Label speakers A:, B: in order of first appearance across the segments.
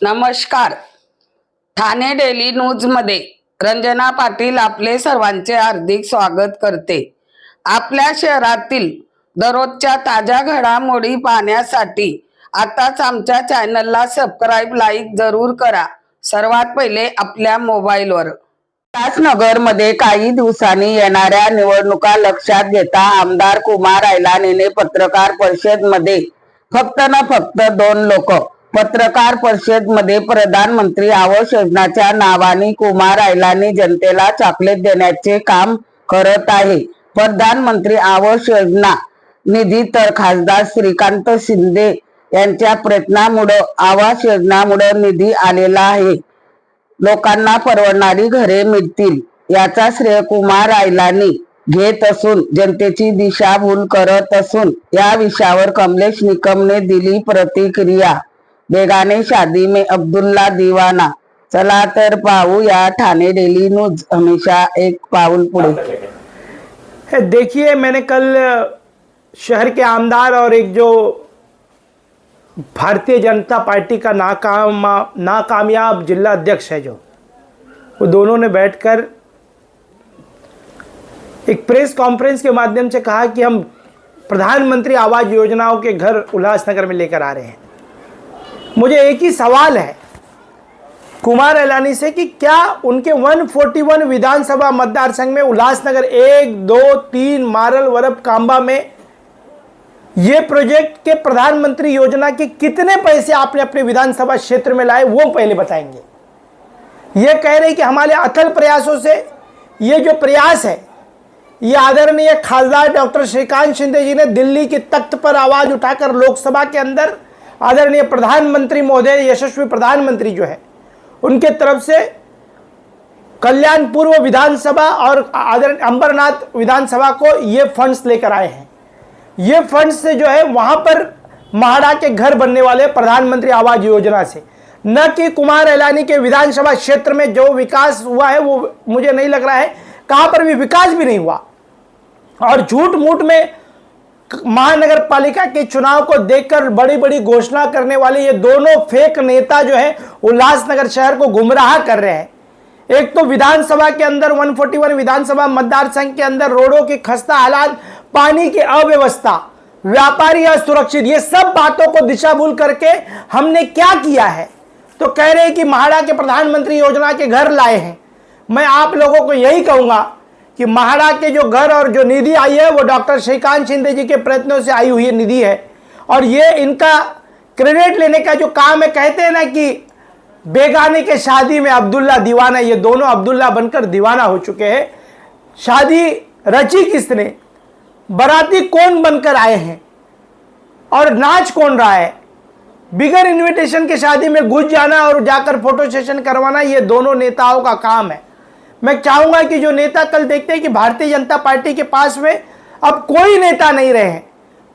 A: नमस्कार. Thane daily news मध्ये रंजना पाटील आपले सर्वांचे हार्दिक स्वागत करते. आपल्या शहरातील दररोजच्या ताज्या घडामोडी पाहण्यासाठी आताच आमच्या चॅनलला सबस्क्राइब लाईक जरूर करा. सर्वात पहिले आपल्या मोबाईलवर. उल्हासनगर मध्ये काही दिवसांनी येणाऱ्या निवडणुका लक्षात घेता आमदार कुमार ऐलानीने पत्रकार परिषद मध्ये फक्त दोन लोक पत्रकार परिषद मध्ये प्रधानमंत्री आवास योजनाच्या नावाने कुमार ऐलानी जनतेला चॉकलेट देण्याचे काम करत आहे. प्रधानमंत्री आवास योजना निधी तर खासदार श्रीकांत शिंदे यांच्या प्रयत्नामुळे आवास योजनामुळे निधी आलेला आहे. लोकांना परवडणारी घरे मिळतील याचा श्रेय कुमार ऐलानी घेत असून जनतेची दिशाभूल करत असून या विषयावर कमलेश निकमने दिली प्रतिक्रिया. बेगाने शादी में अब्दुल्ला दीवाना. चला तर पाहूया ठाणे डेली न्यूज हमेशा एक पाऊल पुढे.
B: देखिए, मैंने कल शहर के आमदार और एक जो भारतीय जनता पार्टी का नाकामयाब जिला अध्यक्ष है वो दोनों ने बैठकर एक प्रेस कॉन्फ्रेंस के माध्यम से कहा कि हम प्रधानमंत्री आवास योजनाओं के घर उल्लासनगर में लेकर आ रहे हैं. मुझे एक ही सवाल है कुमार ऐलानी से कि क्या उनके 141 विधानसभा मतदार संघ में उल्लासनगर 1, 2, 3, मारल, वरब, कांबा में ये प्रोजेक्ट के प्रधानमंत्री योजना के कितने पैसे आपने अपने विधानसभा क्षेत्र में लाए वो पहले बताएंगे. ये कह रहे कि हमारे अथल प्रयासों से ये जो प्रयास है ये आदरणीय खासदार डॉक्टर श्रीकांत शिंदे जी ने दिल्ली के तख्त पर आवाज उठाकर लोकसभा के अंदर आदरणीय प्रधानमंत्री महोदय, यशस्वी प्रधानमंत्री जो है उनके तरफ से कल्याण पूर्व विधानसभा और आदरणीय अंबरनाथ विधानसभा को ये फंड्स लेकर आए हैं. ये फंड्स से जो है वहां पर महाड़ा के घर बनने वाले प्रधानमंत्री आवास योजना से, न कि कुमार ऐलानी के विधानसभा क्षेत्र में जो विकास हुआ है वो मुझे नहीं लग रहा है कहां पर भी विकास भी नहीं हुआ. और झूठ मूठ में महानगर पालिका के चुनाव को देखकर बड़ी बड़ी घोषणा करने वाले ये दोनों फेक नेता जो है उल्लासनगर शहर को गुमराह कर रहे हैं. एक तो विधानसभा के अंदर 141 विधानसभा मतदार संघ के अंदर रोडों की खस्ता हालात, पानी की अव्यवस्था, व्यापारी असुरक्षित, ये सब बातों को दिशा भूल करके हमने क्या किया है तो कह रहे हैं कि महाड़ा के प्रधानमंत्री योजना के घर लाए हैं. मैं आप लोगों को यही कहूंगा कि महाड़ा के जो घर और जो निधि आई है वो डॉक्टर श्रीकांत शिंदे जी के प्रयत्नों से आई हुई निधि है और ये इनका क्रेडिट लेने का जो काम है, कहते हैं ना कि बेगाने के शादी में अब्दुल्ला दीवाना, ये दोनों अब्दुल्ला बनकर दीवाना हो चुके हैं. शादी रची किसने, बाराती कौन बनकर आए हैं और नाच कौन रहा है. बिगर इनविटेशन के शादी में घुस जाना और जाकर फोटो सेशन करवाना ये दोनों नेताओं का काम है. मैं चाहूंगा कि जो नेता कल देखते हैं कि भारतीय जनता पार्टी के पास में अब कोई नेता नहीं रहे हैं.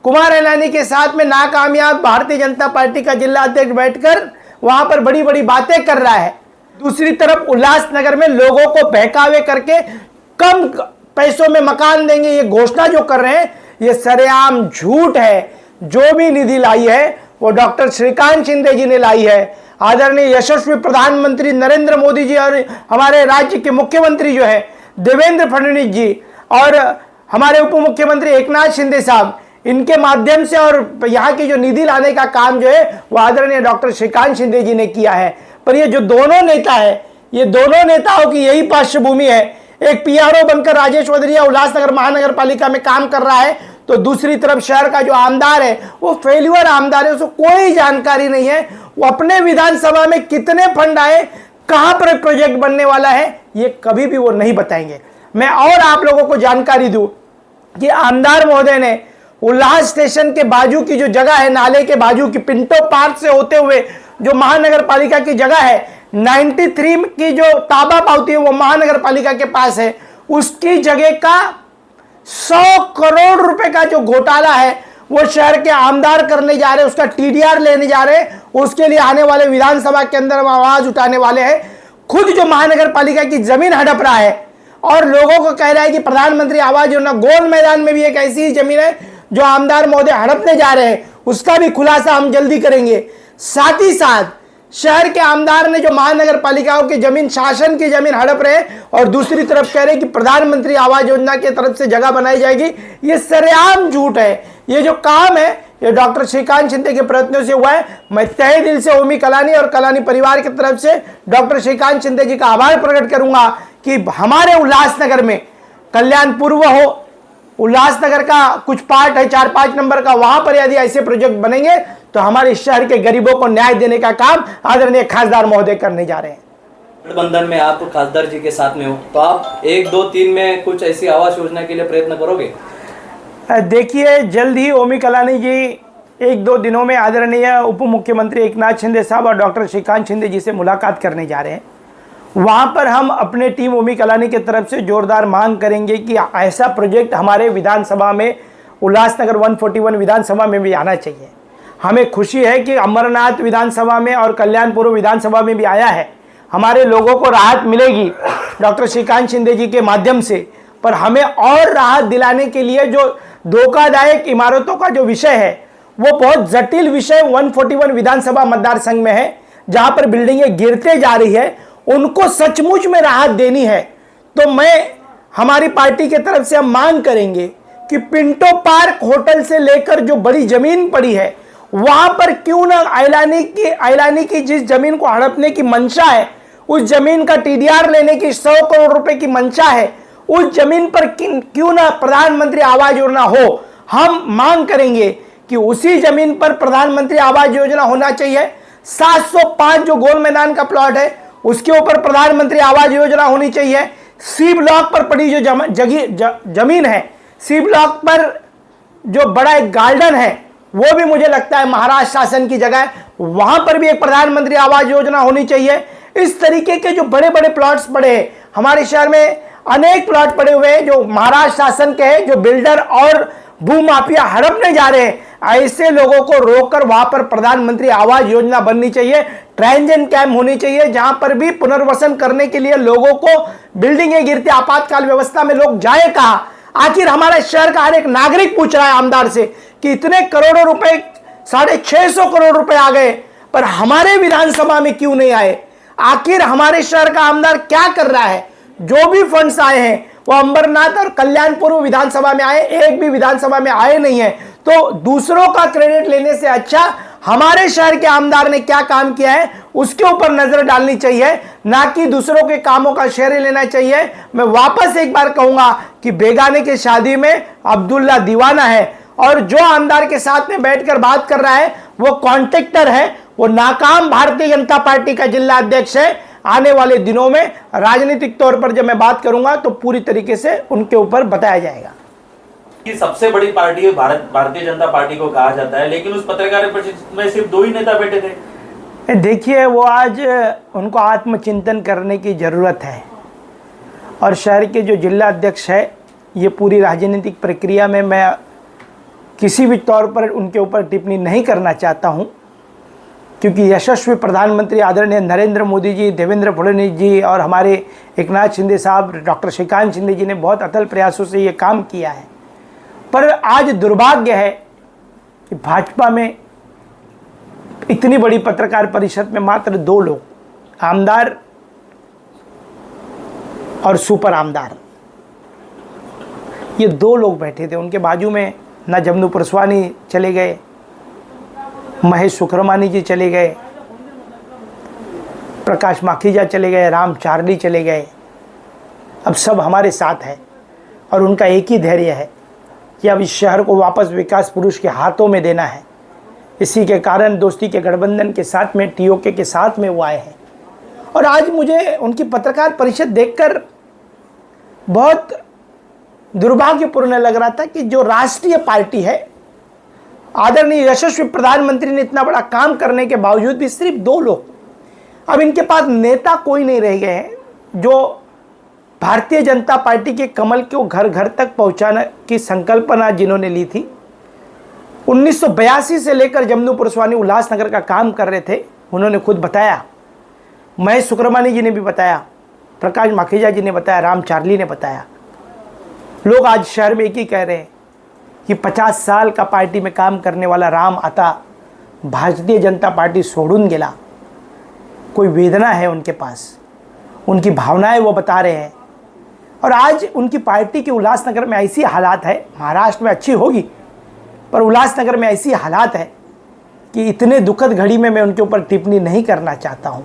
B: कुमार ऐलानी के साथ में नाकामयाब भारतीय जनता पार्टी का जिला अध्यक्ष बैठकर वहां पर बड़ी बड़ी बातें कर रहा है. दूसरी तरफ उल्लासनगर में लोगों को बहकावे करके कम पैसों में मकान देंगे ये घोषणा जो कर रहे हैं ये सरेआम झूठ है. जो भी निधि लाई है वो डॉक्टर श्रीकांत शिंदे जी ने लाई है. आदरणीय यशस्वी प्रधानमंत्री नरेंद्र मोदी जी और हमारे राज्य के मुख्यमंत्री जो है देवेंद्र फडणवीस जी और हमारे उप मुख्यमंत्री एकनाथ शिंदे साहब, इनके माध्यम से और यहाँ की जो निधि लाने का काम जो है वो आदरणीय डॉक्टर श्रीकांत शिंदे जी ने किया है. पर ये जो दोनों नेता है ये दोनों नेताओं की यही पार्श्वभूमि है. एक पीआरओ बनकर राजेश वदरिया उल्लासनगर महानगर पालिका में काम कर रहा है तो दूसरी तरफ शहर का जो आमदार है वो फेल्यूर आमदार है, उसको कोई जानकारी नहीं है वो अपने विधानसभा में कितने फंड आए, कहां पर प्रोजेक्ट बनने वाला है ये कभी भी वो नहीं बताएंगे. मैं और आप लोगों को जानकारी दूं कि आमदार महोदय ने उल्लास स्टेशन के बाजू की जो जगह है, नाले के बाजू की पिंटो पार्क से होते हुए जो महानगर पालिका की जगह है 93 की जो ताबा पावती है वो महानगर पालिका के पास है, उसकी जगह का 100 करोड़ रुपए का जो घोटाला है वो शहर के आमदार करने जा रहे हैं, उसका टीडीआर लेने जा रहे हैं. उसके लिए आने वाले विधानसभा के अंदर आवाज उठाने वाले हैं. खुद जो महानगर पालिका की जमीन हड़प रहा है और लोगों को कह रहा है कि प्रधानमंत्री आवास योजना गोल मैदान में भी एक ऐसी ही जमीन है जो आमदार महोदय हड़पने जा रहे हैं, उसका भी खुलासा हम जल्दी करेंगे. साथ ही साथ शहर के आमदार ने जो महानगर पालिकाओं की जमीन, शासन की जमीन हड़प रहे और दूसरी तरफ कह रहे कि प्रधानमंत्री आवास योजना की तरफ से जगह बनाई जाएगी, ये सरेआम झूठ है। ये जो काम है ये डॉक्टर श्रीकांत शिंदे के प्रयत्नों से हुआ है। मैं तहे दिल से ओमी कलानी और कलानी परिवार की तरफ से डॉक्टर श्रीकांत शिंदे जी का आभार प्रकट करूंगा कि हमारे उल्लासनगर में कल्याण पूर्व हो, उल्लासनगर का कुछ पार्ट है 4-5 नंबर का, वहां पर यदि ऐसे प्रोजेक्ट बनेंगे तो हमारे शहर के गरीबों को न्याय देने का काम आदरणीय खासदार महोदय करने जा रहे हैं।
C: गठबंधन में आप खासदार जी के साथ में हो, तो आप 1, 2, 3 में कुछ ऐसी आवास योजना के लिए प्रयत्न करोगे?
B: देखिए, जल्द ही ओमी कलानी जी 1-2 दिनों में आदरणीय उप मुख्यमंत्री एकनाथ शिंदे साहब और डॉक्टर श्रीकांत शिंदे जी से मुलाकात करने जा रहे हैं। वहाँ पर हम अपने टीम ओमी कलानी की तरफ से जोरदार मांग करेंगे कि ऐसा प्रोजेक्ट हमारे विधानसभा में, उल्लासनगर 141 विधानसभा में भी आना चाहिए। हमें खुशी है कि अमरनाथ विधानसभा में और कल्याणपुर विधानसभा में भी आया है। हमारे लोगों को राहत मिलेगी डॉक्टर श्रीकांत शिंदे जी के माध्यम से, पर हमें और राहत दिलाने के लिए जो धोखादायक इमारतों का जो विषय है वो बहुत जटिल विषय 141 विधानसभा मतदार संघ में है, जहाँ पर बिल्डिंगें गिरते जा रही है, उनको सचमुच में राहत देनी है। तो हमारी पार्टी की तरफ से हम मांग करेंगे कि पिंटो पार्क होटल से लेकर जो बड़ी जमीन पड़ी है वहां पर क्यों ना आइलानी की जिस जमीन को हड़पने की मंशा है, उस जमीन का टीडीआर लेने की 100 करोड़ रुपए की मंशा है, उस जमीन पर क्यों ना प्रधानमंत्री आवास योजना हो। हम मांग करेंगे कि उसी जमीन पर प्रधानमंत्री आवास योजना होना चाहिए। 705 जो गोल मैदान का प्लॉट है उसके ऊपर प्रधानमंत्री आवास योजना होनी चाहिए। सी ब्लॉक पर पड़ी जो जमीन है, सी ब्लॉक पर जो बड़ा एक गार्डन है वो भी मुझे लगता है महाराष्ट्र शासन की जगह है, वहां पर भी एक प्रधानमंत्री आवास योजना होनी चाहिए। इस तरीके के जो बड़े बड़े प्लॉट्स पड़े हैं हमारे शहर में, अनेक प्लॉट पड़े हुए हैं जो महाराष्ट्र शासन के हैं, जो बिल्डर और भूमाफिया हड़पने जा रहे हैं, ऐसे लोगों को रोककर वहां पर प्रधानमंत्री आवास योजना बननी चाहिए। ट्रांजिट कैंप होनी चाहिए जहां पर भी पुनर्वसन करने के लिए लोगों को, बिल्डिंगें गिरती आपातकाल व्यवस्था में लोग जाए कहां। आखिर हमारे शहर का हर एक नागरिक पूछ रहा है आमदार से कि इतने करोड़ों रुपए, 650 करोड़ रुपए आ गए, पर हमारे विधानसभा में क्यों नहीं आए। आखिर हमारे शहर का आमदार क्या कर रहा है। जो भी फंड्स आए हैं वो अंबरनाथ और कल्याणपुर विधानसभा में आए, एक भी विधानसभा में आए नहीं है। तो दूसरों का क्रेडिट लेने से अच्छा हमारे शहर के आमदार ने क्या काम किया है उसके ऊपर नजर डालनी चाहिए, ना कि दूसरों के कामों का श्रेय लेना चाहिए। मैं वापस एक बार कहूंगा कि बेगाने की शादी में अब्दुल्ला दीवाना है, और जो आमदार के साथ में बैठकर बात कर रहा है वो कॉन्ट्रैक्टर है, वो नाकाम भारतीय जनता पार्टी का जिला अध्यक्ष है। आने वाले दिनों में राजनीतिक तौर पर जब मैं बात करूंगा तो पूरी तरीके से उनके ऊपर बताया जाएगा।
D: कि सबसे बड़ी पार्टी है भारतीय जनता पार्टी को कहा जाता है, लेकिन उस पत्रकार परिषद में सिर्फ 2 ही नेता बैठे थे।
B: देखिए, वो आज उनको आत्मचिंतन करने की ज़रूरत है, और शहर के जो जिला अध्यक्ष है, ये पूरी राजनीतिक प्रक्रिया में मैं किसी भी तौर पर उनके ऊपर टिप्पणी नहीं करना चाहता हूँ, क्योंकि यशस्वी प्रधानमंत्री आदरणीय नरेंद्र मोदी जी, देवेंद्र फडणवीस जी और हमारे एकनाथ शिंदे साहब, डॉक्टर श्रीकांत शिंदे जी ने बहुत अथल प्रयासों से ये काम किया है। पर आज दुर्भाग्य है कि भाजपा में इतनी बड़ी पत्रकार परिषद में मात्र 2 लोग, आमदार और सुपर आमदार, ये 2 लोग बैठे थे। उनके बाजू में ना जमनू पुरस्वानी चले गए, महेश सुक्रमानी जी चले गए, प्रकाश माखीजा चले गए, राम चार्ली चले गए। अब सब हमारे साथ हैं और उनका एक ही धैर्य है कि अब इस शहर को वापस विकास पुरुष के हाथों में देना है। इसी के कारण दोस्ती के गठबंधन के साथ में, टीओके के साथ में वो आए हैं। और आज मुझे उनकी पत्रकार परिषद देखकर बहुत दुर्भाग्यपूर्ण लग रहा था कि जो राष्ट्रीय पार्टी है, आदरणीय यशस्वी प्रधानमंत्री ने इतना बड़ा काम करने के बावजूद भी सिर्फ 2 लोग, अब इनके पास नेता कोई नहीं रह गए हैं जो भारतीय जनता पार्टी के कमल को घर घर तक पहुंचाने की संकल्पना जिन्होंने ली थी। 1982 से लेकर जमनू पुरस्वानी उल्लासनगर का काम कर रहे थे, उन्होंने खुद बताया, महेश सुक्रमानी जी ने भी बताया, प्रकाश माखीजा जी ने बताया, राम चार्ली ने बताया। लोग आज शहर में एक ही कह रहे हैं कि 50 साल का पार्टी में काम करने वाला राम आता भारतीय जनता पार्टी सोडून गेला, कोई वेदना है उनके पास, उनकी भावनाएं वो बता रहे हैं। और आज उनकी पार्टी के उल्लासनगर में ऐसी हालात है, महाराष्ट्र में अच्छी होगी पर उल्लासनगर में ऐसी हालात है कि इतने दुखद घड़ी में मैं उनके ऊपर टिप्पणी नहीं करना चाहता हूं।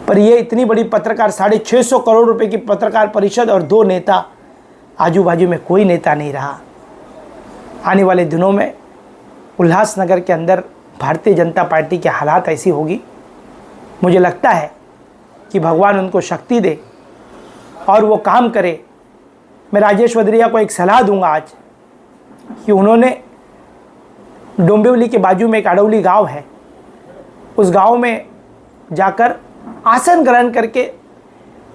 B: पर ये इतनी बड़ी पत्रकार 650 करोड़ रुपए की पत्रकार परिषद और 2 नेता, आजू बाजू में कोई नेता नहीं रहा। आने वाले दिनों में उल्लासनगर के अंदर भारतीय जनता पार्टी के हालात ऐसी होगी, मुझे लगता है कि भगवान उनको शक्ति दे और वो काम करे। मैं राजेश वदरिया को एक सलाह दूंगा आज कि उन्होंने डोंबिवली के बाजू में एक अडौली गांव है, उस गांव में जाकर आसन ग्रहण करके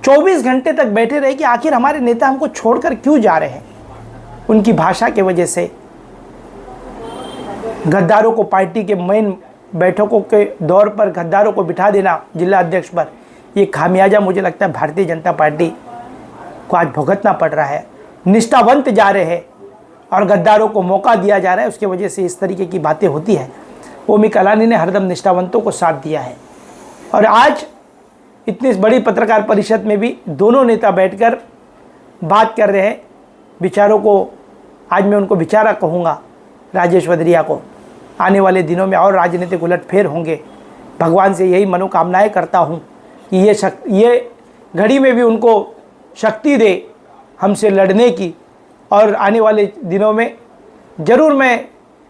B: 24 घंटे तक बैठे रहे कि आखिर हमारे नेता हमको छोड़कर क्यों जा रहे हैं। उनकी भाषा की वजह से गद्दारों को पार्टी के मेन बैठकों के दौर पर गद्दारों को बिठा देना जिला अध्यक्ष पर, ये खामियाजा मुझे लगता है भारतीय जनता पार्टी को आज भुगतना पड़ रहा है। निष्ठावंत जा रहे हैं और गद्दारों को मौका दिया जा रहा है, उसके वजह से इस तरीके की बातें होती है। ओमी कलानी ने हरदम निष्ठावंतों को साथ दिया है और आज इतनी बड़ी पत्रकार परिषद में भी दोनों नेता बैठकर बात कर रहे हैं। विचारों को आज मैं उनको विचारा कहूँगा, राजेश वदरिया को। आने वाले दिनों में और राजनीतिक उलटफेर होंगे। भगवान से यही मनोकामनाएं करता हूँ कि ये घड़ी में भी उनको शक्ति दे हमसे लड़ने की, और आने वाले दिनों में ज़रूर मैं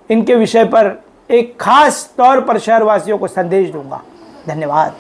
B: इनके विषय पर एक खास तौर पर शहरवासियों को संदेश दूंगा। धन्यवाद।